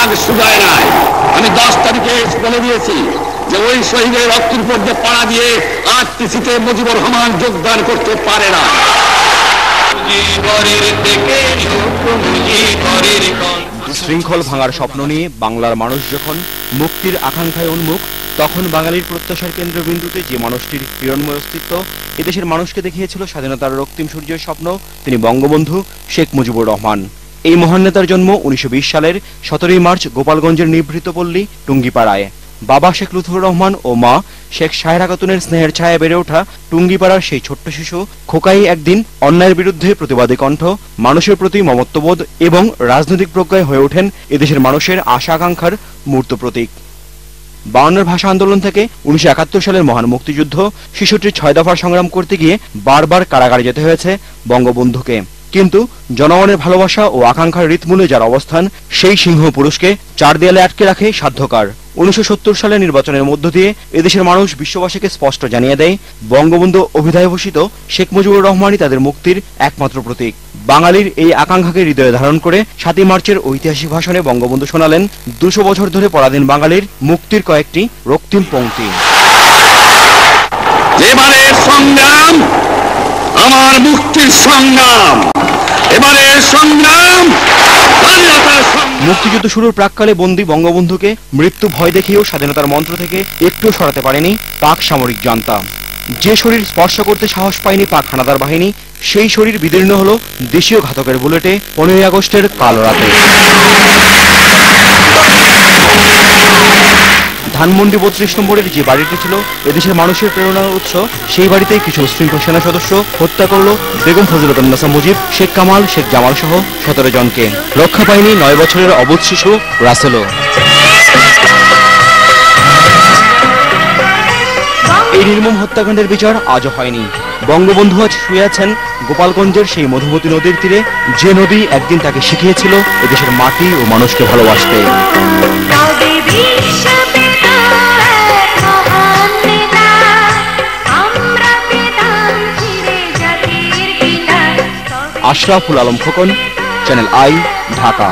রাগ শুধায় নাই। আমি 10 তারিখে বলে দিয়েছি যে ওই শহীদের রক্তের উপর যে পাড়া দিয়ে আরটিসিতে মুজিবুর রহমান যোগদান করতে পারে না। শৃঙ্খল ভাঙার স্বপ্ন নিয়ে বাংলার মানুষ যখন মুক্তির আকাঙ্ক্ষায় উন্মুখ, তখন বাঙালির প্রত্যাশার কেন্দ্রবিন্দুতে যে মানুষটির কিরণময় অস্তিত্ব এদেশের মানুষকে দেখিয়েছিল স্বাধীনতার রক্তিম সূর্যের স্বপ্ন, তিনি বঙ্গবন্ধু শেখ মুজিবুর রহমান। এই মহান নেতার জন্ম 1920 সালের 17 মার্চ গোপালগঞ্জের নিভৃত পল্লী টুঙ্গিপাড়ায়। বাবা শেখ লুৎফর রহমান ও মা শেখ সাহেরা খাতুনের স্নেহের ছায়া বেড়ে ওঠা টুঙ্গিপাড়ার সেই ছোট্ট শিশু খোকাই একদিন অন্যায়ের বিরুদ্ধে প্রতিবাদী কণ্ঠ, মানুষের প্রতি মমত্ববোধ এবং রাজনৈতিক প্রজ্ঞায় হয়ে ওঠেন এদেশের মানুষের আশা আকাঙ্ক্ষার মূর্ত প্রতীক। 52 ভাষা আন্দোলন থেকে 1971 সালের মহান মুক্তিযুদ্ধ, শিশুটির 6 দফার সংগ্রাম করতে গিয়ে বারবার কারাগারে যেতে হয়েছে বঙ্গবন্ধুকে। কিন্তু জনগণের ভালোবাসা ও আকাঙ্ক্ষার হৃৎমূলে যার অবস্থান, সেই সিংহ পুরুষকে 4 দেয়ালে আটকে রাখে সাধ্যকার। 1970 সালের নির্বাচনের মধ্য দিয়ে এদেশের মানুষ বিশ্ববাসীকে স্পষ্ট জানিয়ে দেয়, বঙ্গবন্ধু অভিধায় ভূষিত শেখ মুজিবুর রহমানই তাদের মুক্তির একমাত্র প্রতীক। বাঙালির এই আকাঙ্ক্ষাকে হৃদয়ে ধারণ করে 7 মার্চের ঐতিহাসিক ভাষণে বঙ্গবন্ধু শোনালেন 200 বছর ধরে পরাধীন বাঙালির মুক্তির কয়েকটি রক্তিম পংক্তি। এবারের সংগ্রাম আমার মুক্তির সংগ্রাম, এবারের সংগ্রাম মুক্তিযুদ্ধ শুরুর প্রাককালে বন্দী বঙ্গবন্ধুকে মৃত্যু ভয় দেখিয়েও স্বাধীনতার মন্ত্র থেকে একটু সরাতে পারেনি পাক সামরিক জান্তা। যে শরীর স্পর্শ করতে সাহস পায়নি পাক হানাদার বাহিনী, সেই শরীর বিদীর্ণ হলো দেশীয় ঘাতকের বুলেটে 15 আগস্টের কাল রাতে। ধানমন্ডি 32 নম্বরের যে বাড়িটি ছিল এদেশের মানুষের প্রেরণার উৎস, সেই বাড়িতেই কিছু উশৃঙ্খল সেনা সদস্য হত্যা করল বেগম ফজিলাতুন্নেসা মুজিব, শেখ কামাল, শেখ জামাল সহ 17 জনকে। রক্ষা পায়নি 9 বছরের অবুঝ শিশু রাসেলও। এই নির্মম হত্যাকাণ্ডের বিচার আজও হয়নি। বঙ্গবন্ধু আজ শুয়ে আছেন গোপালগঞ্জের সেই মধুমতি নদীর তীরে, যে নদী একদিন তাকে শিখিয়েছিল এদেশের মাটি ও মানুষকে ভালোবাসতে। Ashraful Alam Khokon, channel I, Dhaka.